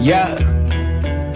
Yeah.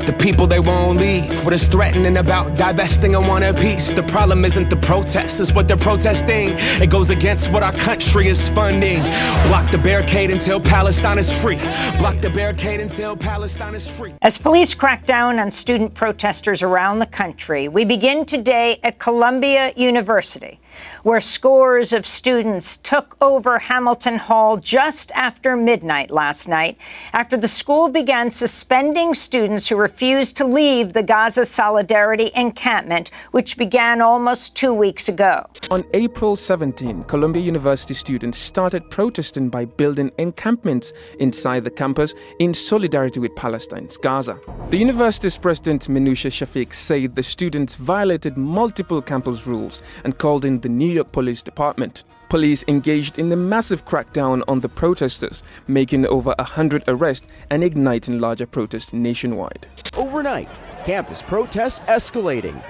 The people, they won't leave. What is threatening about divesting and want a piece? The problem isn't the protests, it's what they're protesting. It goes against what our country is funding. Block the barricade until Palestine is free. Block the barricade until Palestine is free. As police crack down on student protesters around the country, we begin today at Columbia University, where scores of students took over Hamilton Hall just after midnight last night, after the school began suspending students who refused to leave the Gaza Solidarity encampment, which began almost 2 weeks ago. On April 17, Columbia University students started protesting by building encampments inside the campus in solidarity with Palestine's Gaza. The university's president, Minoucha Shafiq, said the students violated multiple campus rules and called in the New York Police Department. Police engaged in a massive crackdown on the protesters, making over 100 arrests and igniting larger protests nationwide. Overnight, campus protests escalating.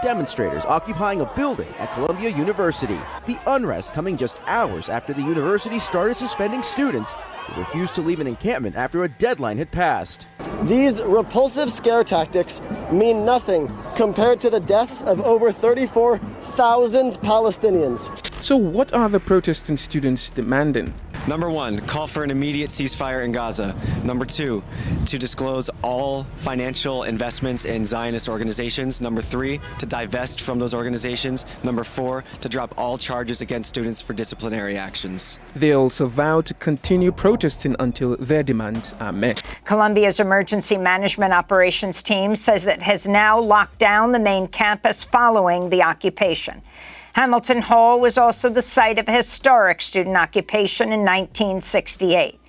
Demonstrators occupying a building at Columbia University. The unrest coming just hours after the university started suspending students who refused to leave an encampment after a deadline had passed. These repulsive scare tactics mean nothing compared to the deaths of over 34,000 Palestinians. So what are the protesting students demanding? Number one, call for an immediate ceasefire in Gaza. Number two, to disclose all financial investments in Zionist organizations. Number three, to divest from those organizations. Number four, to drop all charges against students for disciplinary actions. They also vow to continue protesting until their demands are met. Columbia's emergency management operations team says it has now locked down the main campus following the occupation. Hamilton Hall was also the site of a historic student occupation in 1968.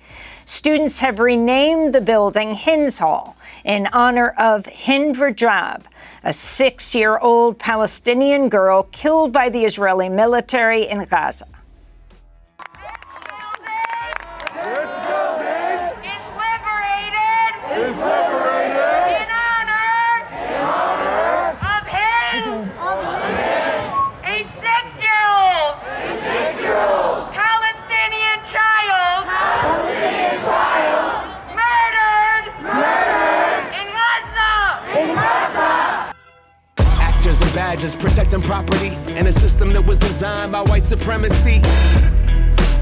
Students have renamed the building Hind Hall in honor of Hind, a 6-year-old Palestinian girl killed by the Israeli military in Gaza. Badges protecting property in a system that was designed by white supremacy.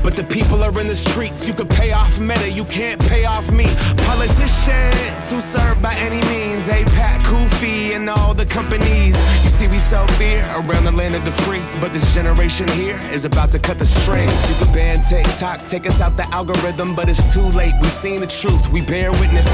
But the people are in the streets. You can pay off Meta, you can't pay off me. Politicians who serve by any means, APAC, Kufi, and all the companies. You see, we sell fear around the land of the free, but this generation here is about to cut the strings. You can ban TikTok, take us out the algorithm, but it's too late. We've seen the truth, we bear witness.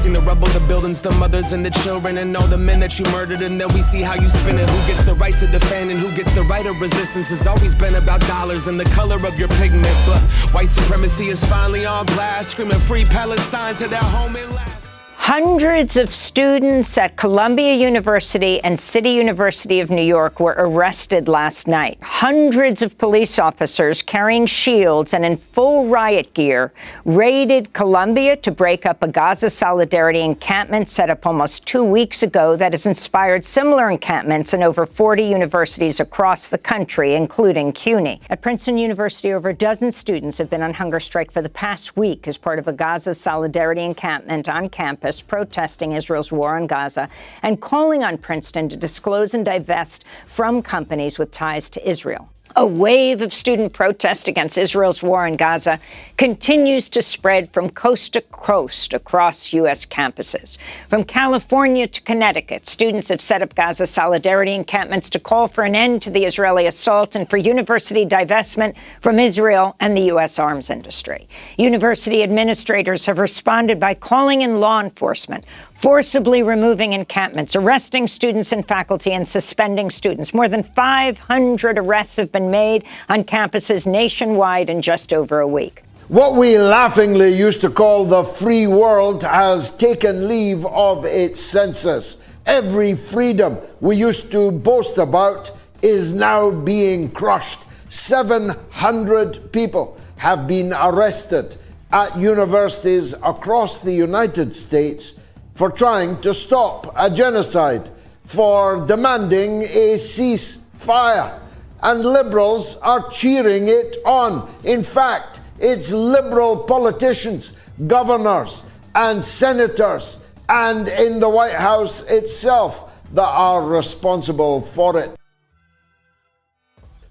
Seen the rubble, the buildings, the mothers and the children, and all the men that you murdered, and then we see how you spin it. Who gets the right to defend and who gets the right of resistance? It's always been about dollars and the color of your pigment. But white supremacy is finally on blast, screaming free Palestine to their home at last. Hundreds of students at Columbia University and City University of New York were arrested last night. Hundreds of police officers carrying shields and in full riot gear raided Columbia to break up a Gaza Solidarity encampment set up almost 2 weeks ago that has inspired similar encampments in over 40 universities across the country, including CUNY. At Princeton University, over a dozen students have been on hunger strike for the past week as part of a Gaza Solidarity encampment on campus, protesting Israel's war on Gaza and calling on Princeton to disclose and divest from companies with ties to Israel. A wave of student protest against Israel's war in Gaza continues to spread from coast to coast across U.S. campuses. From California to Connecticut, students have set up Gaza Solidarity encampments to call for an end to the Israeli assault and for university divestment from Israel and the U.S. arms industry. University administrators have responded by calling in law enforcement, forcibly removing encampments, arresting students and faculty, and suspending students. More than 500 arrests have been made on campuses nationwide in just over a week. What we laughingly used to call the free world has taken leave of its senses. Every freedom we used to boast about is now being crushed. 700 people have been arrested at universities across the United States for trying to stop a genocide, for demanding a ceasefire. And liberals are cheering it on. In fact, It's liberal politicians, governors, and senators, and in the White House itself that are responsible for it.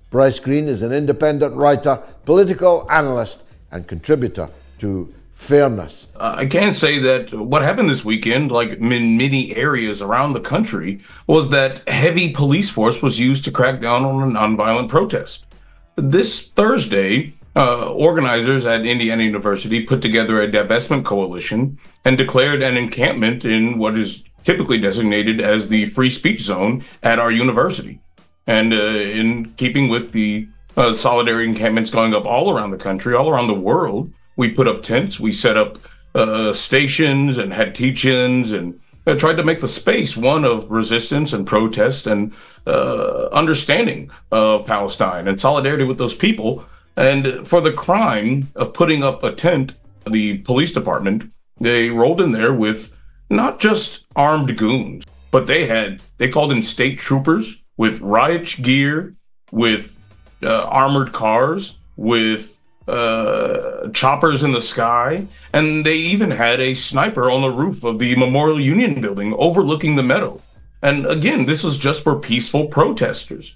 Bryce Green is an independent writer, political analyst, and contributor to Fairness. I can say that what happened this weekend, like in many areas around the country, was that heavy police force was used to crack down on a nonviolent protest. This Thursday, organizers at Indiana University put together a divestment coalition and declared an encampment in what is typically designated as the free speech zone at our university. And in keeping with the solidarity encampments going up all around the country, all around the world, we put up tents, we set up stations and had teach-ins and tried to make the space one of resistance and protest and understanding of Palestine and solidarity with those people. And for the crime of putting up a tent, the police department, they rolled in there with not just armed goons, but they called in state troopers with riot gear, with armored cars, with choppers in the sky, and they even had a sniper on the roof of the Memorial Union building overlooking the meadow. And again, this was just for peaceful protesters.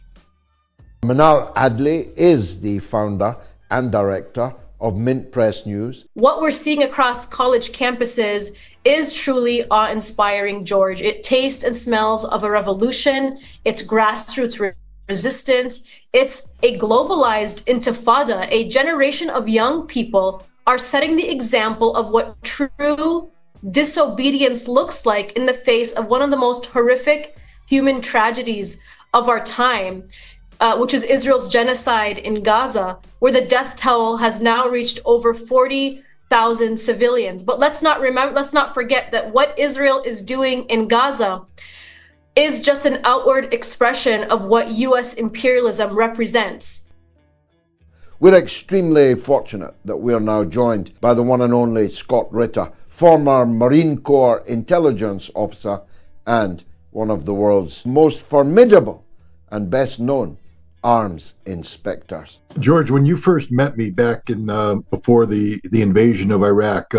Manal Adley is the founder and director of Mint Press News. What we're seeing across college campuses is truly awe-inspiring, George. It tastes and smells of a revolution. It's grassroots resistance. It's a globalized intifada. A generation of young people are setting the example of what true disobedience looks like in the face of one of the most horrific human tragedies of our time, which is Israel's genocide in Gaza, where the death toll has now reached over 40,000 civilians. But let's not forget that what Israel is doing in Gaza is just an outward expression of what U.S. imperialism represents. We're extremely fortunate that we are now joined by the one and only Scott Ritter, former Marine Corps intelligence officer and one of the world's most formidable and best known arms inspectors. George, when you first met me back in before the invasion of Iraq,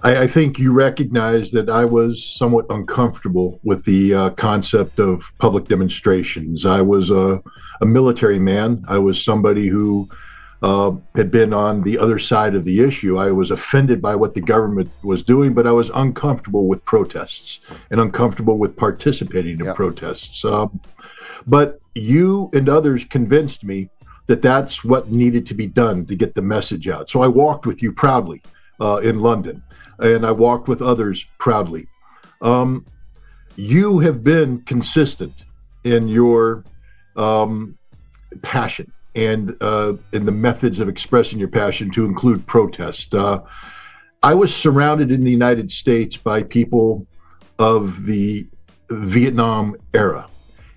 I think you recognized that I was somewhat uncomfortable with the concept of public demonstrations. I was a military man. I was somebody who had been on the other side of the issue. I was offended by what the government was doing, but I was uncomfortable with protests and uncomfortable with participating in protests. But you and others convinced me that that's what needed to be done to get the message out. So I walked with you proudly in London, and I walked with others proudly. You have been consistent in your passion and in the methods of expressing your passion, to include protest. I was surrounded in the United States by people of the Vietnam era,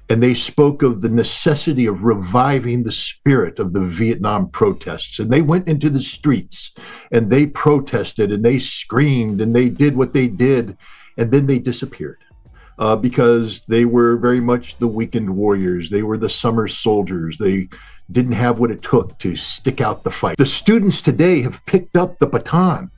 and they spoke of the necessity of reviving the spirit of the Vietnam protests. And they went into the streets and they protested and they screamed and they did what they did, and then they disappeared because they were very much the weakened warriors. They were the summer soldiers. They didn't have what it took to stick out the fight. The students today have picked up the baton.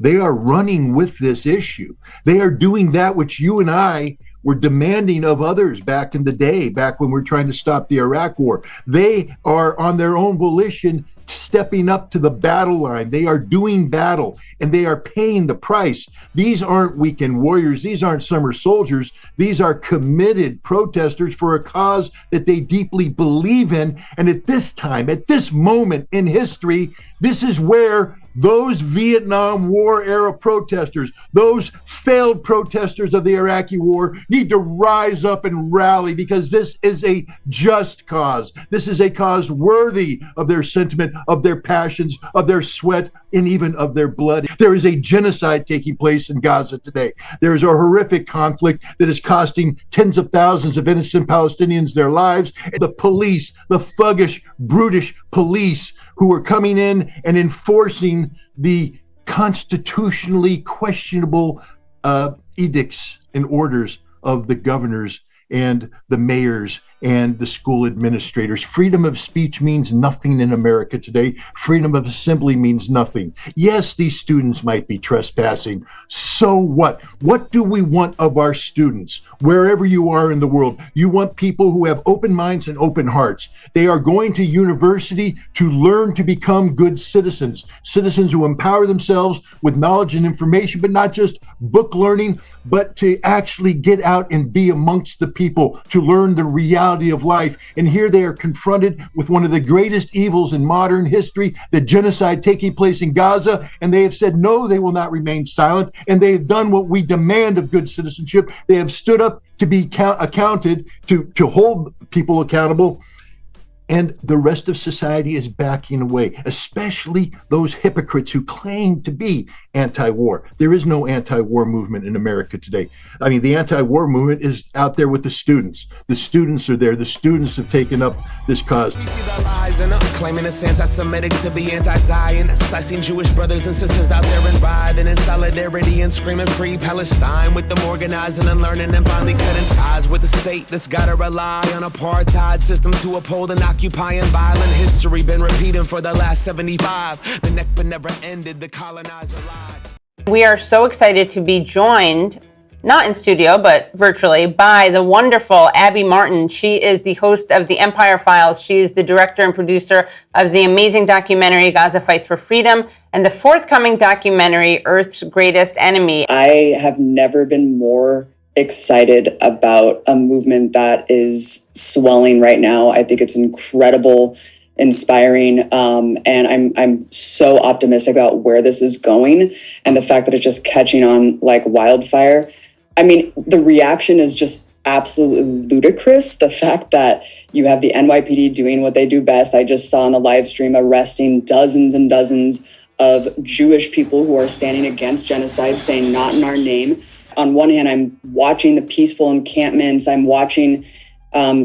They are running with this issue. They are doing that which you and I were demanding of others back in the day, back when we were trying to stop the Iraq war. They are on their own volition stepping up to the battle line. They are doing battle and they are paying the price. These aren't weekend warriors. These aren't summer soldiers. These are committed protesters for a cause that they deeply believe in. And at this time, at this moment in history, this is where those Vietnam War era protesters, those failed protesters of the Iraqi war, need to rise up and rally, because this is a just cause. This is a cause worthy of their sentiment, of their passions, of their sweat, and even of their blood. There is a genocide taking place in Gaza today. There is a horrific conflict that is costing tens of thousands of innocent Palestinians their lives. The police, the thuggish, brutish police who are coming in and enforcing the constitutionally questionable edicts and orders of the governors and the mayors and the school administrators. Freedom of speech means nothing in America today. Freedom of assembly means nothing. Yes, these students might be trespassing. So what? What do we want of our students? Wherever you are in the world, you want people who have open minds and open hearts. They are going to university to learn to become good citizens, citizens who empower themselves with knowledge and information, but not just book learning, but to actually get out and be amongst the people, to learn the reality of life. And here they are confronted with one of the greatest evils in modern history, the genocide taking place in Gaza, and they have said, no, they will not remain silent, and they have done what we demand of good citizenship. They have stood up to be accounted, to hold people accountable. And the rest of society is backing away, especially those hypocrites who claim to be anti-war. There is no anti-war movement in America today. I mean, the anti-war movement is out there with the students. The students are there. The students have taken up this cause. We see the lies and claiming it's anti-Semitic to be anti-Zionist. I seen Jewish brothers and sisters out there and riding in solidarity and screaming free Palestine, with them organizing and learning and finally cutting ties with the state that's gotta rely on apartheid system to uphold an occupying violent history. Been repeating for the last 75. The neck but never ended. The colonizer lied. We are so excited to be joined, not in studio, but virtually, by the wonderful Abby Martin. She is the host of the Empire Files. She is the director and producer of the amazing documentary Gaza Fights for Freedom and the forthcoming documentary Earth's Greatest Enemy. I have never been more excited about a movement that is swelling right now. I think it's incredible, inspiring, and I'm so optimistic about where this is going and the fact that it's just catching on like wildfire. I mean, the reaction is just absolutely ludicrous. The fact that you have the NYPD doing what they do best. I just saw on the live stream arresting dozens and dozens of Jewish people who are standing against genocide, saying not in our name. On one hand, I'm watching the peaceful encampments. I'm watching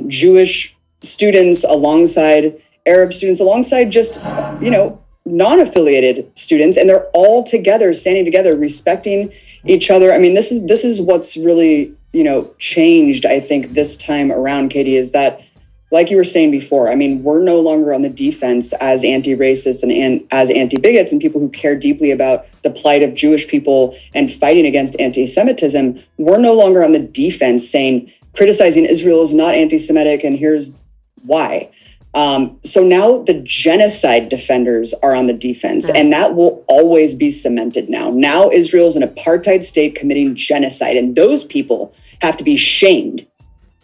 Jewish students alongside Arab students, alongside just, non-affiliated students. And they're all together, standing together, respecting each other. I mean, this is what's really, changed, I think, this time around, Katie, is that, like you were saying before, I mean, we're no longer on the defense as anti-racists and as anti-bigots and people who care deeply about the plight of Jewish people and fighting against anti-Semitism. We're no longer on the defense saying criticizing Israel is not anti-Semitic and here's why. So now the genocide defenders are on the defense, and that will always be cemented now. Now Israel's an apartheid state committing genocide, and those people have to be shamed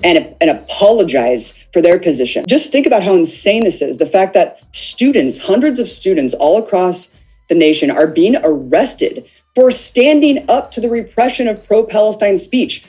and apologize for their position. Just think about how insane this is. The fact that students, hundreds of students all across the nation are being arrested for standing up to the repression of pro-Palestine speech.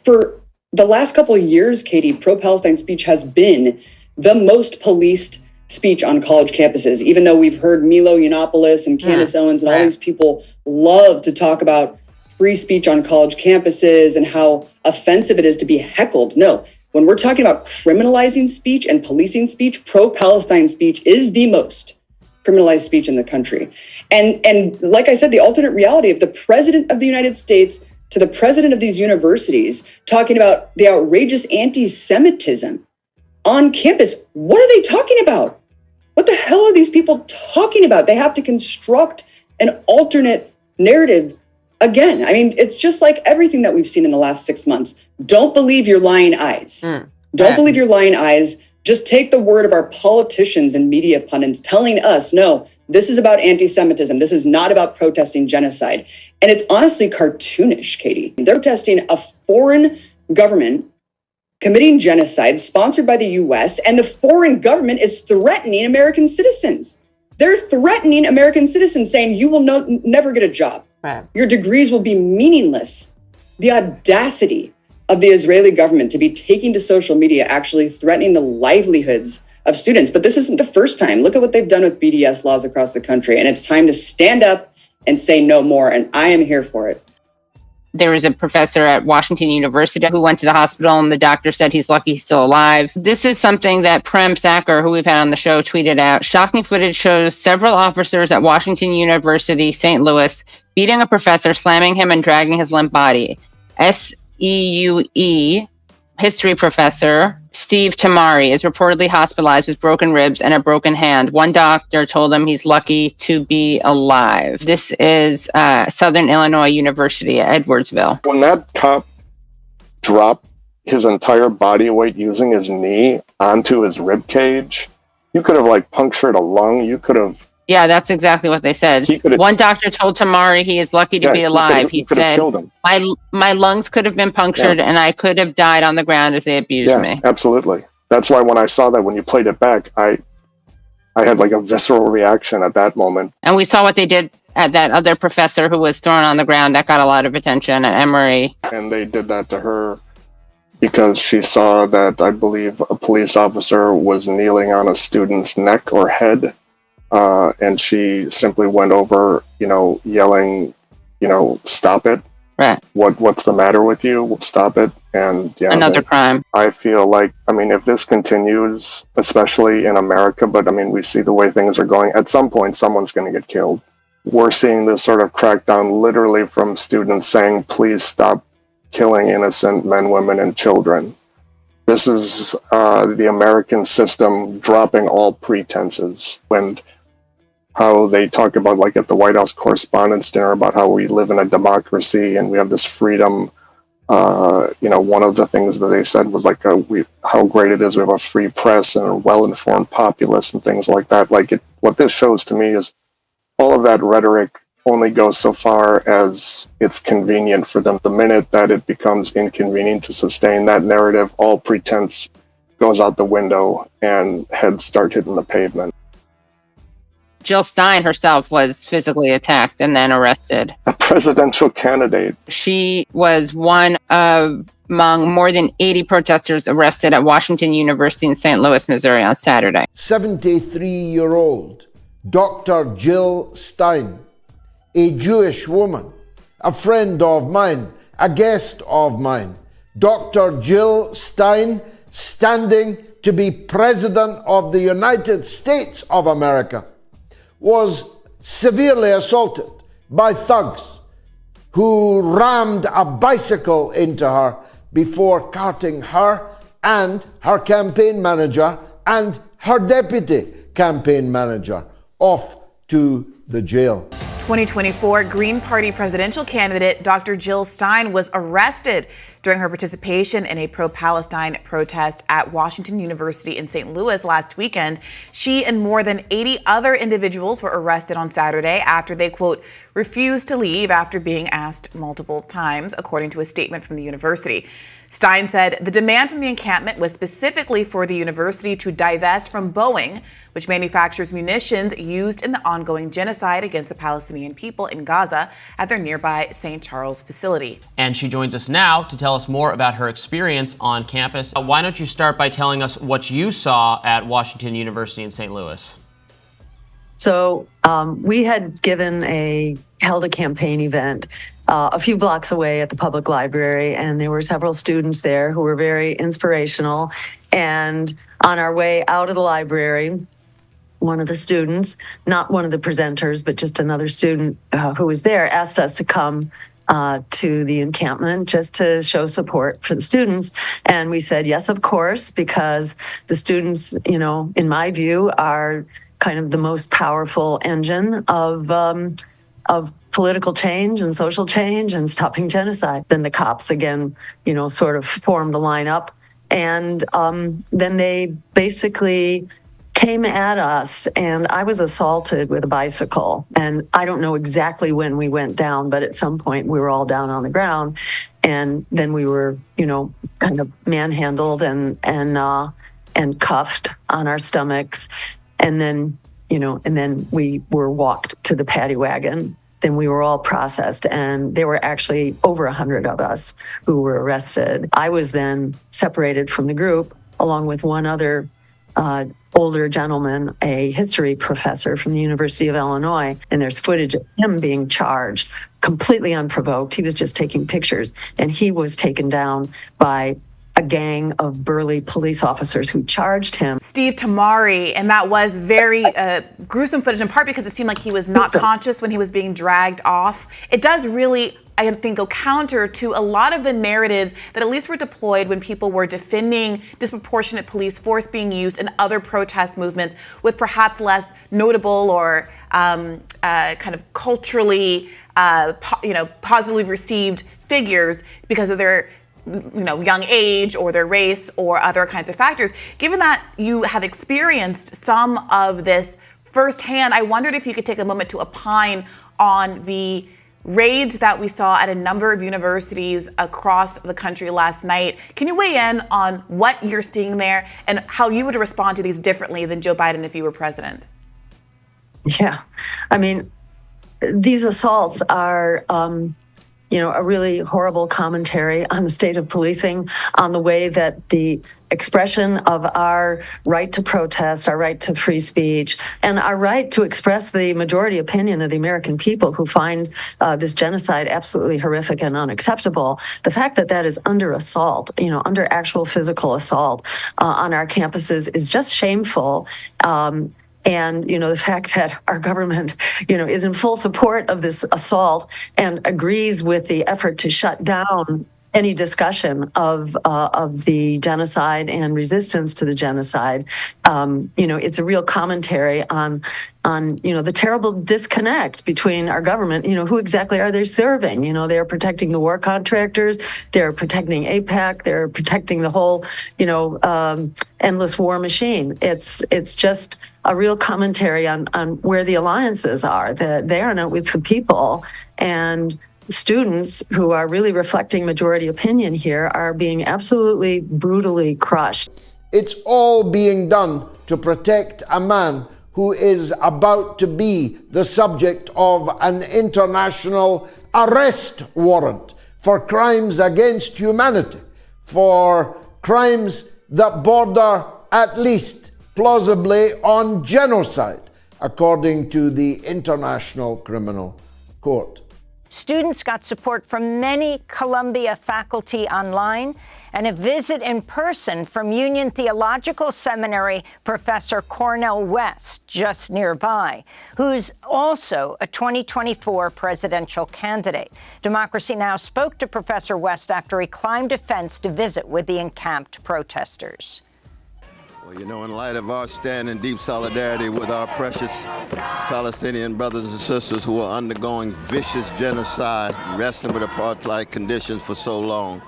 For the last couple of years, Katie, pro-Palestine speech has been the most policed speech on college campuses, even though we've heard Milo Yiannopoulos and Candace Owens and all these people love to talk about free speech on college campuses and how offensive it is to be heckled. No, when we're talking about criminalizing speech and policing speech, pro-Palestine speech is the most criminalized speech in the country. And like I said, the alternate reality of the president of the United States to the president of these universities talking about the outrageous anti-Semitism on campus. What are they talking about? What the hell are these people talking about? They have to construct an alternate narrative again. I mean, it's just like everything that we've seen in the last 6 months. Don't believe your lying eyes. Don't believe your lying eyes. Just take the word of our politicians and media pundits telling us, no, this is about anti-Semitism. This is not about protesting genocide. And it's honestly cartoonish, Katie. They're protesting a foreign government committing genocide sponsored by the US, and the foreign government is threatening American citizens. They're threatening American citizens, saying you will never get a job. Your degrees will be meaningless. The audacity of the Israeli government to be taking to social media, actually threatening the livelihoods of students. But this isn't the first time. Look at what they've done with BDS laws across the country. And it's time to stand up and say no more. And I am here for it. There was a professor at Washington University who went to the hospital and the doctor said he's lucky he's still alive. This is something that Prem Sacker, who we've had on the show, tweeted out. Shocking footage shows several officers at Washington University, St. Louis, beating a professor, slamming him and dragging his limp body. SEUE history professor Steve Tamari is reportedly hospitalized with broken ribs and a broken hand. One doctor told him he's lucky to be alive. This is Southern Illinois University at Edwardsville. When that cop dropped his entire body weight using his knee onto his rib cage, you could have punctured a lung. You could have. Yeah, that's exactly what they said. One doctor told Tamari he is lucky to be alive. He said, my lungs could have been punctured and I could have died on the ground as they abused me. Absolutely. That's why when I saw that, when you played it back, I had a visceral reaction at that moment. And we saw what they did at that other professor who was thrown on the ground. That got a lot of attention at Emory. And they did that to her because she saw that, I believe, a police officer was kneeling on a student's neck or head. And she simply went over, yelling, stop it. Right. What's the matter with you? Stop it. And another crime. I feel if this continues, especially in America, but we see the way things are going, at some point, someone's going to get killed. We're seeing this sort of crackdown literally from students saying, please stop killing innocent men, women, and children. This is the American system dropping all pretenses. And how they talk about, at the White House Correspondents' Dinner, about how we live in a democracy and we have this freedom. One of the things that they said was how great it is we have a free press and a well-informed populace and things like that. What this shows to me is all of that rhetoric only goes so far as it's convenient for them. The minute that it becomes inconvenient to sustain that narrative, all pretense goes out the window and heads start hitting the pavement. Jill Stein herself was physically attacked and then arrested. A presidential candidate. She was one of among more than 80 protesters arrested at Washington University in St. Louis, Missouri on Saturday. 73-year-old Dr. Jill Stein, a Jewish woman, a friend of mine, a guest of mine. Dr. Jill Stein, standing to be President of the United States of America, was severely assaulted by thugs who rammed a bicycle into her before carting her and her campaign manager and her deputy campaign manager off to the jail. 2024 Green Party presidential candidate Dr. Jill Stein was arrested during her participation in a pro-Palestine protest at Washington University in St. Louis last weekend. She and more than 80 other individuals were arrested on Saturday after they, quote, refused to leave after being asked multiple times, according to a statement from the university. Stein said the demand from the encampment was specifically for the university to divest from Boeing, which manufactures munitions used in the ongoing genocide against the Palestinian people in Gaza at their nearby St. Charles facility. And she joins us now to tell us more about her experience on campus. Why don't you start by telling us what you saw at Washington University in St. Louis? So we had held a campaign event a few blocks away at the public library, and there were several students there who were very inspirational. And on our way out of the library, one of the students, not one of the presenters, but just another student who was there, asked us to come to the encampment just to show support for the students. And we said, yes, of course, because the students, in my view, are kind of the most powerful engine of political change and social change and stopping genocide. Then the cops again, sort of formed a lineup, and then they basically came at us, and I was assaulted with a bicycle. And I don't know exactly when we went down, but at some point we were all down on the ground, and then we were, kind of manhandled and cuffed on our stomachs, and then we were walked to the paddy wagon. Then we were all processed, and there were actually over 100 of us who were arrested. I was then separated from the group along with one other older gentleman, a history professor from the University of Illinois, and there's footage of him being charged completely unprovoked. He was just taking pictures, and he was taken down by a gang of burly police officers who charged him. Steve Tamari, and that was very gruesome footage, in part because it seemed like he was not conscious when he was being dragged off. It does really, I think, go counter to a lot of the narratives that at least were deployed when people were defending disproportionate police force being used in other protest movements with perhaps less notable or kind of culturally, positively received figures because of their young age or their race or other kinds of factors. Given that you have experienced some of this firsthand, I wondered if you could take a moment to opine on the raids that we saw at a number of universities across the country last night. Can you weigh in on what you're seeing there and how you would respond to these differently than Joe Biden if you were president? Yeah, I mean, these assaults are a really horrible commentary on the state of policing, on the way that the expression of our right to protest, our right to free speech, and our right to express the majority opinion of the American people who find this genocide absolutely horrific and unacceptable. The fact that that is under assault, under actual physical assault on our campuses is just shameful. And, the fact that our government, is in full support of this assault and agrees with the effort to shut down any discussion of the genocide and resistance to the genocide, it's a real commentary on the terrible disconnect between our government. Who exactly are they serving? They're protecting the war contractors, they're protecting AIPAC, they're protecting the whole, endless war machine. It's just a real commentary on where the alliances are, that they are not with the people. And students who are really reflecting majority opinion here are being absolutely brutally crushed. It's all being done to protect a man who is about to be the subject of an international arrest warrant for crimes against humanity, for crimes that border at least plausibly on genocide, according to the International Criminal Court. Students got support from many Columbia faculty online and a visit in person from Union Theological Seminary professor Cornel West, just nearby, who's also a 2024 presidential candidate. Democracy Now! Spoke to Professor West after he climbed a fence to visit with the encamped protesters. Well, in light of our stand in deep solidarity with our precious Palestinian brothers and sisters who are undergoing vicious genocide, wrestling with apartheid conditions for so long,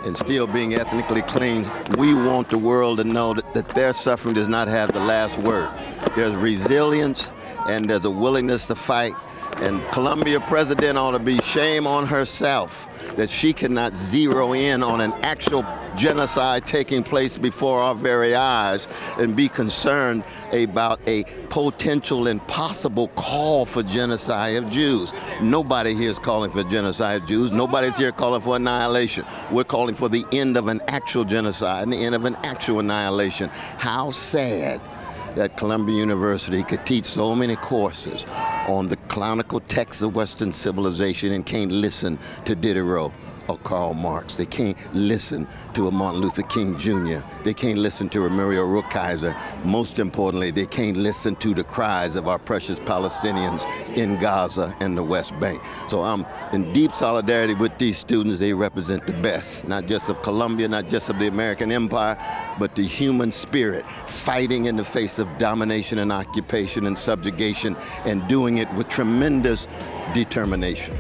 and still being ethnically clean, we want the world to know that their suffering does not have the last word. There's resilience and there's a willingness to fight. And Columbia president ought to be shame on herself that she cannot zero in on an actual genocide taking place before our very eyes and be concerned about a potential and possible call for genocide of Jews. Nobody here is calling for genocide of Jews. Nobody's here calling for annihilation. We're calling for the end of an actual genocide and the end of an actual annihilation. How sad that Columbia University could teach so many courses on the canonical texts of Western civilization and can't listen to Diderot or Karl Marx. They can't listen to a Martin Luther King Jr. They can't listen to a Muriel Rukeyser. Most importantly, they can't listen to the cries of our precious Palestinians in Gaza and the West Bank. So I'm in deep solidarity with these students. They represent the best, not just of Columbia, not just of the American empire, but the human spirit, fighting in the face of domination and occupation and subjugation, and doing it with tremendous determination.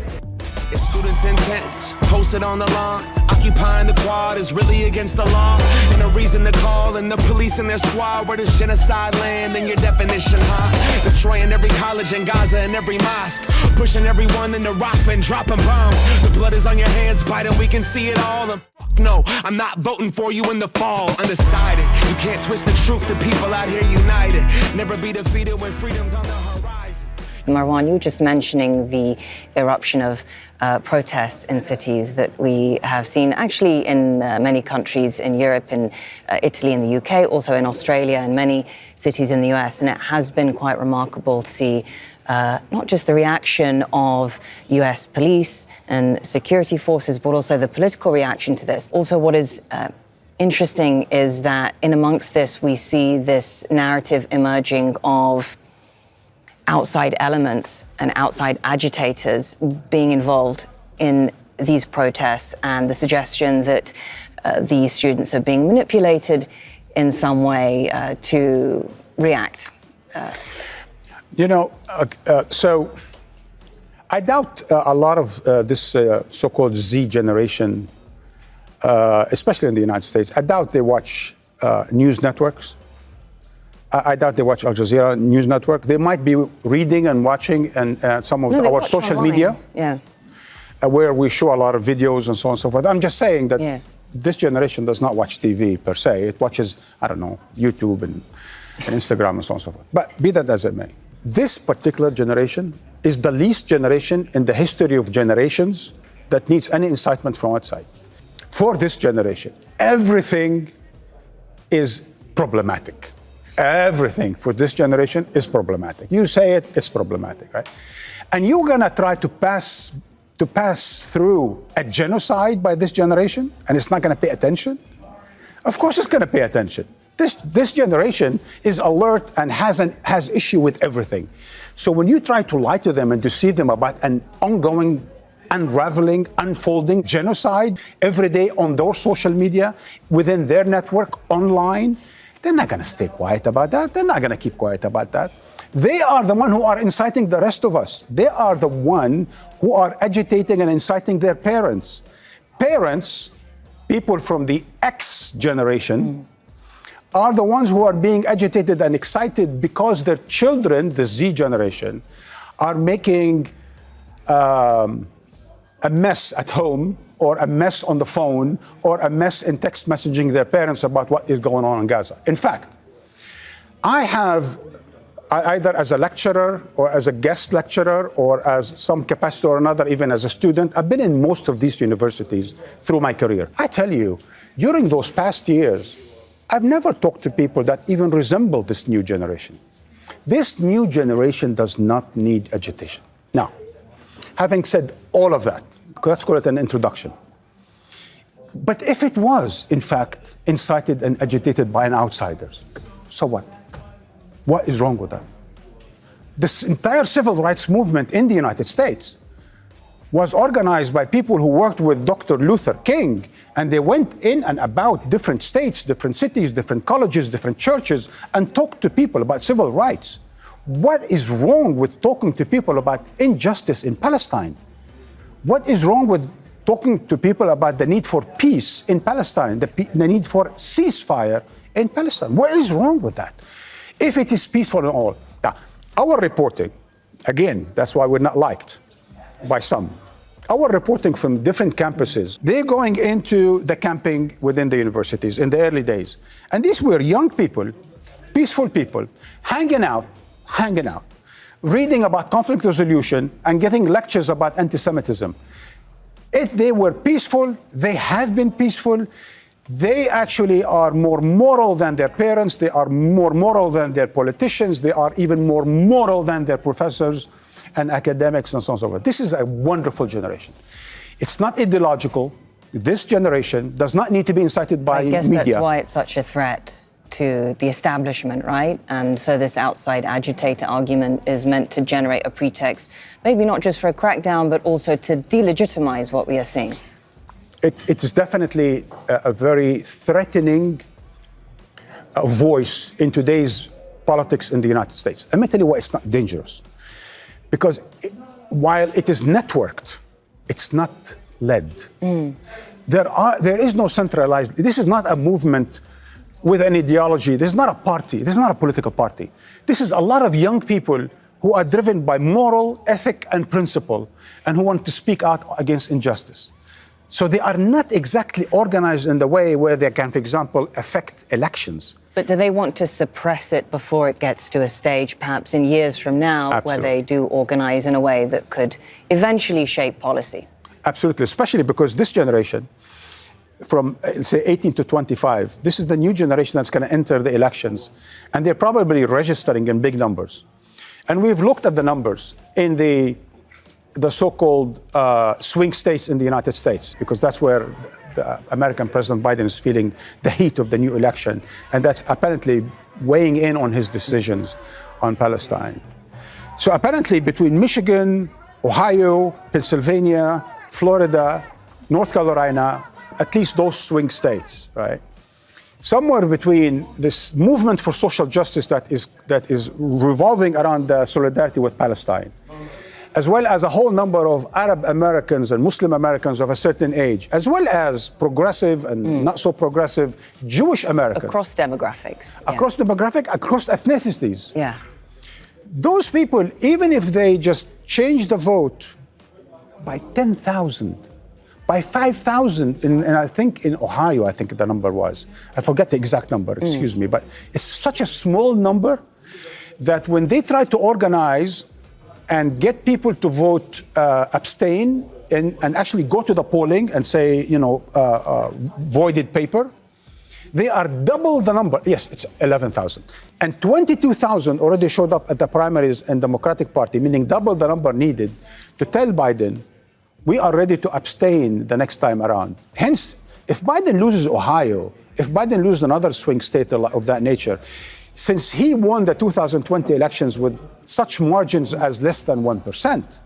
It's students' intents posted on the lawn. Occupying the quad is really against the law. And a reason to call in the police and their squad. Where does genocide land in your definition, huh? Destroying every college in Gaza and every mosque. Pushing everyone into Rafah and dropping bombs. The blood is on your hands, Biden, we can see it all. And no, I'm not voting for you in the fall. Undecided, you can't twist the truth. The people out here united. Never be defeated when freedom's on the horizon. Marwan, you were just mentioning the eruption of protests in cities that we have seen actually in many countries in Europe, in Italy, in the UK, also in Australia and many cities in the US. And it has been quite remarkable to see not just the reaction of US police and security forces, but also the political reaction to this. Also, what is interesting is that in amongst this, we see this narrative emerging of outside elements and outside agitators being involved in these protests, and the suggestion that these students are being manipulated in some way to react. So I doubt a lot of this so-called Z generation, especially in the United States, I doubt they watch news networks. I doubt they watch Al Jazeera news network. They might be reading and watching and some of our social media, where we show a lot of videos and so on and so forth. I'm just saying that this generation does not watch TV per se. It watches, I don't know, YouTube and Instagram and so on and so forth. But be that as it may, this particular generation is the least generation in the history of generations that needs any incitement from outside. For this generation, everything is problematic. Everything for this generation is problematic. You say it, it's problematic, right? And you're gonna try to pass through a genocide by this generation, and it's not gonna pay attention? Of course it's gonna pay attention. This generation is alert and has issue with everything. So when you try to lie to them and deceive them about an ongoing, unraveling, unfolding genocide every day on their social media, within their network, online, they're not going to stay quiet about that. They're not going to keep quiet about that. They are the one who are inciting the rest of us. They are the one who are agitating and inciting their parents. Parents, people from the X generation, are the ones who are being agitated and excited because their children, the Z generation, are making a mess at home, or a mess on the phone, or a mess in text messaging their parents about what is going on in Gaza. In fact, I have, either as a lecturer or as a guest lecturer or as some capacity or another, even as a student, I've been in most of these universities through my career. I tell you, during those past years, I've never talked to people that even resemble this new generation. This new generation does not need agitation. Now, having said all of that, let's call it an introduction. But if it was, in fact, incited and agitated by an outsider, so what? What is wrong with that? This entire civil rights movement in the United States was organized by people who worked with Dr. Luther King, and they went in and about different states, different cities, different colleges, different churches, and talked to people about civil rights. What is wrong with talking to people about injustice in Palestine? What is wrong with talking to people about the need for peace in Palestine, the need for ceasefire in Palestine? What is wrong with that? If it is peaceful and all. Now, our reporting, again, that's why we're not liked by some. Our reporting from different campuses, they're going into the camping within the universities in the early days. And these were young people, peaceful people, hanging out, reading about conflict resolution and getting lectures about anti-Semitism. If they were peaceful, they have been peaceful. They actually are more moral than their parents. They are more moral than their politicians. They are even more moral than their professors and academics and so on and so forth. This is a wonderful generation. It's not ideological. This generation does not need to be incited by media. I guess that's why it's such a threat to the establishment, right? And so this outside agitator argument is meant to generate a pretext, maybe not just for a crackdown, but also to delegitimize what we are seeing. It is definitely a very threatening voice in today's politics in the United States. Let me tell you why it's not dangerous. Because while it is networked, it's not led. There is no centralized, this is not a movement with an ideology. This is not a party. This is not a political party. This is a lot of young people who are driven by moral, ethic, and principle, and who want to speak out against injustice. So they are not exactly organized in the way where they can, for example, affect elections. But do they want to suppress it before it gets to a stage, perhaps in years from now, where they do organize in a way that could eventually shape policy? Absolutely, especially because this generation, from, say, 18 to 25, this is the new generation that's going to enter the elections, and they're probably registering in big numbers. And we've looked at the numbers in the the so-called swing states in the United States, because that's where the American President Biden is feeling the heat of the new election, and that's apparently weighing in on his decisions on Palestine. So apparently between Michigan, Ohio, Pennsylvania, Florida, North Carolina, at least those swing states, right? Somewhere between this movement for social justice that is revolving around the solidarity with Palestine, as well as a whole number of Arab Americans and Muslim Americans of a certain age, as well as progressive and not so progressive Jewish Americans. Across demographics. Across demographic, across ethnicities. Yeah. Those people, even if they just change the vote by 10,000, by 5,000, and I think in Ohio, I think the number was, I forget the exact number, excuse me, but it's such a small number that when they try to organize and get people to vote abstain and actually go to the polling and say, voided paper, they are double the number. Yes, it's 11,000. And 22,000 already showed up at the primaries in the Democratic Party, meaning double the number needed to tell Biden, we are ready to abstain the next time around. Hence, if Biden loses Ohio, if Biden loses another swing state of that nature, since he won the 2020 elections with such margins as less than 1%,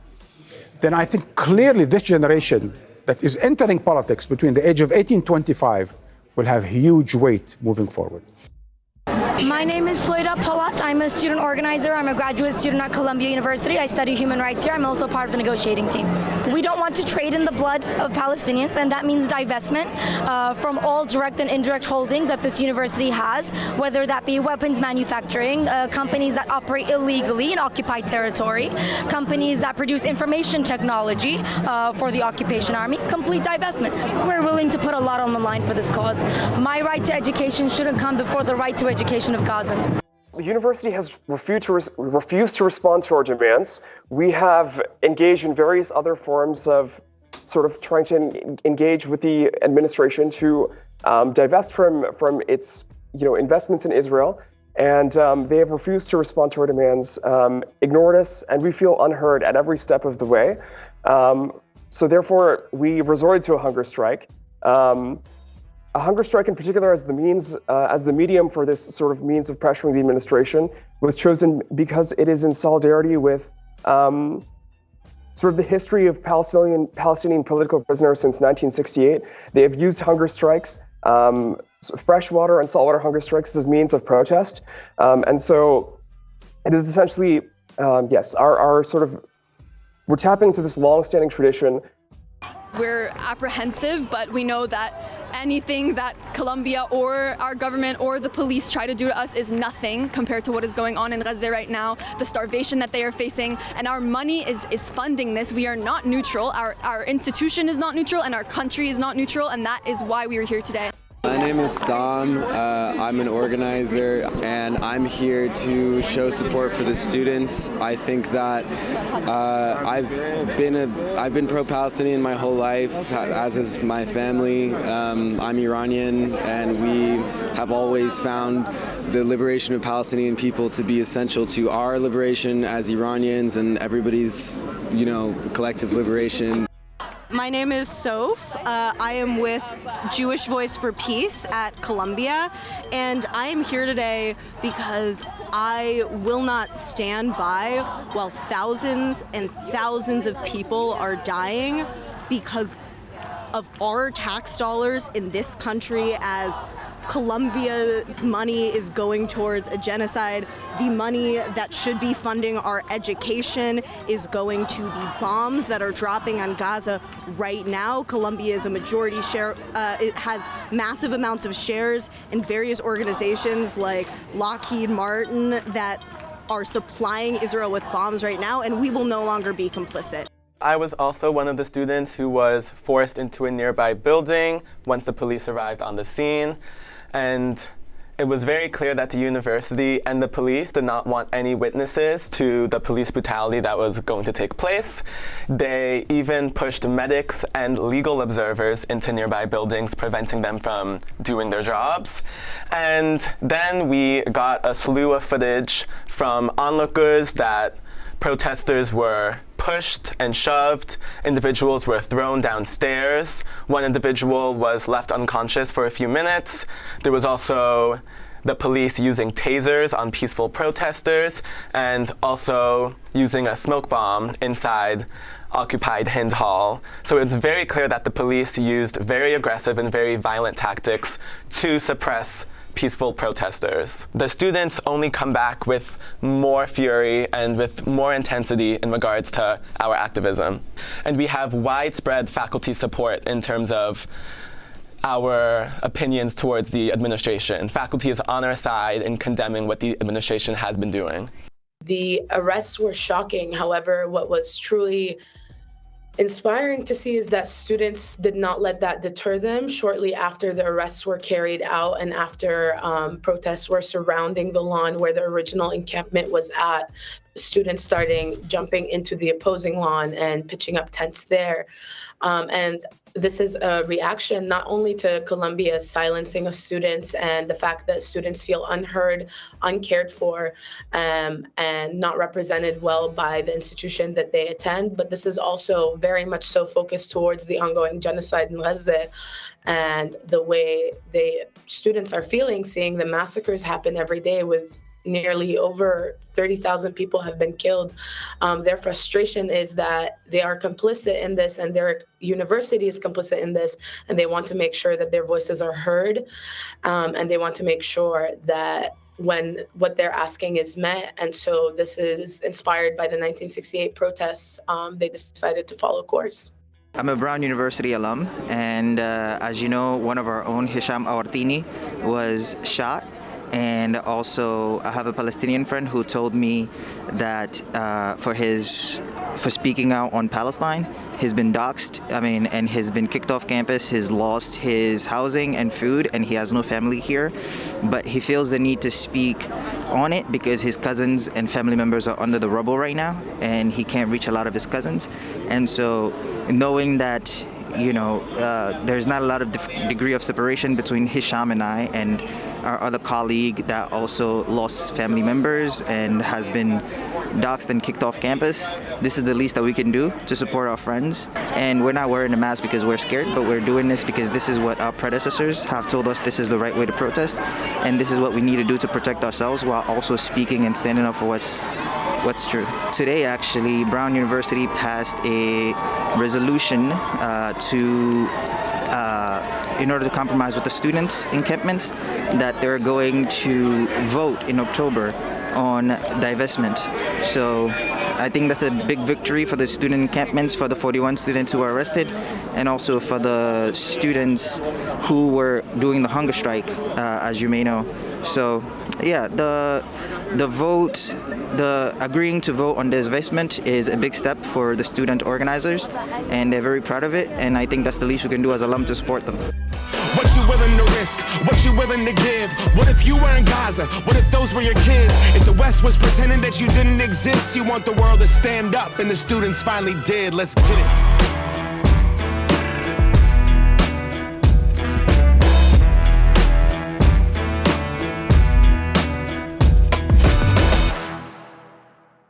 then I think clearly this generation that is entering politics between the age of 18 and 25 will have huge weight moving forward. My name is Soida Pawat. I'm a student organizer. I'm a graduate student at Columbia University. I study human rights here. I'm also part of the negotiating team. We don't want to trade in the blood of Palestinians, and that means divestment from all direct and indirect holdings that this university has, whether that be weapons manufacturing, companies that operate illegally in occupied territory, companies that produce information technology for the occupation army, complete divestment. We're willing to put a lot on the line for this cause. My right to education shouldn't come before the right to education of Gazans. The university has refused to respond to our demands. We have engaged in various other forms of sort of trying to engage with the administration to divest from its investments in Israel, and they have refused to respond to our demands, ignored us, and we feel unheard at every step of the way. So therefore, we resorted to a hunger strike. A hunger strike in particular as the medium for this sort of means of pressuring the administration was chosen because it is in solidarity with sort of the history of Palestinian political prisoners since 1968. They have used hunger strikes, freshwater and saltwater hunger strikes as means of protest. And so it is essentially, our sort of, we're tapping into this long-standing tradition. We're apprehensive, but we know that anything that Colombia or our government or the police try to do to us is nothing compared to what is going on in Gaza right now, the starvation that they are facing, and our money is funding this. We are not neutral. Our institution is not neutral, and our country is not neutral, and that is why we are here today. My name is Sam. I'm an organizer, and I'm here to show support for the students. I think that I've been pro-Palestinian my whole life, as is my family. I'm Iranian, and we have always found the liberation of Palestinian people to be essential to our liberation as Iranians and everybody's, collective liberation. My name is Soph. I am with Jewish Voice for Peace at Columbia, and I am here today because I will not stand by while thousands and thousands of people are dying because of our tax dollars in this country, as Colombia's money is going towards a genocide. The money that should be funding our education is going to the bombs that are dropping on Gaza right now. Colombia is a majority share. It has massive amounts of shares in various organizations like Lockheed Martin that are supplying Israel with bombs right now, and we will no longer be complicit. I was also one of the students who was forced into a nearby building once the police arrived on the scene. And it was very clear that the university and the police did not want any witnesses to the police brutality that was going to take place. They even pushed medics and legal observers into nearby buildings, preventing them from doing their jobs. And then we got a slew of footage from onlookers that protesters were pushed and shoved. Individuals were thrown downstairs. One individual was left unconscious for a few minutes. There was also the police using tasers on peaceful protesters and also using a smoke bomb inside occupied Hind Hall. So it's very clear that the police used very aggressive and very violent tactics to suppress peaceful protesters. The students only come back with more fury and with more intensity in regards to our activism. And we have widespread faculty support in terms of our opinions towards the administration. Faculty is on our side in condemning what the administration has been doing. The arrests were shocking. However, what was truly inspiring to see is that students did not let that deter them. Shortly after the arrests were carried out and after protests were surrounding the lawn where the original encampment was at, students starting jumping into the opposing lawn and pitching up tents there. And this is a reaction not only to Colombia's silencing of students and the fact that students feel unheard, uncared for, and not represented well by the institution that they attend, but this is also very much so focused towards the ongoing genocide in Gaza and the way the students are feeling, seeing the massacres happen every day with nearly over 30,000 people have been killed. Their frustration is that they are complicit in this and their university is complicit in this, and they want to make sure that their voices are heard, and they want to make sure that when what they're asking is met. And so this is inspired by the 1968 protests. They decided to follow course. I'm a Brown University alum, and as you know, one of our own, Hisham Awartini, was shot. And also, I have a Palestinian friend who told me that for speaking out on Palestine, he's been doxxed, and has been kicked off campus, he's lost his housing and food, and he has no family here. But he feels the need to speak on it because his cousins and family members are under the rubble right now, and he can't reach a lot of his cousins. And so, knowing that there's not a lot of degree of separation between Hisham and I and our other colleague that also lost family members and has been doxxed and kicked off campus. This is the least that we can do to support our friends. And we're not wearing a mask because we're scared, but we're doing this because this is what our predecessors have told us this is the right way to protest. And this is what we need to do to protect ourselves while also speaking and standing up for what's true. Today, actually, Brown University passed a resolution in order to compromise with the students' encampments, that they're going to vote in October on divestment. So I think that's a big victory for the student encampments, for the 41 students who were arrested, and also for the students who were doing the hunger strike, as you may know. So yeah, the agreeing to vote on divestment is a big step for the student organizers, and they're very proud of it, and I think that's the least we can do as alum to support them. What you willing to risk? What you willing to give? What if you were in Gaza? What if those were your kids? If the West was pretending that you didn't exist, you want the world to stand up, and the students finally did. Let's get it.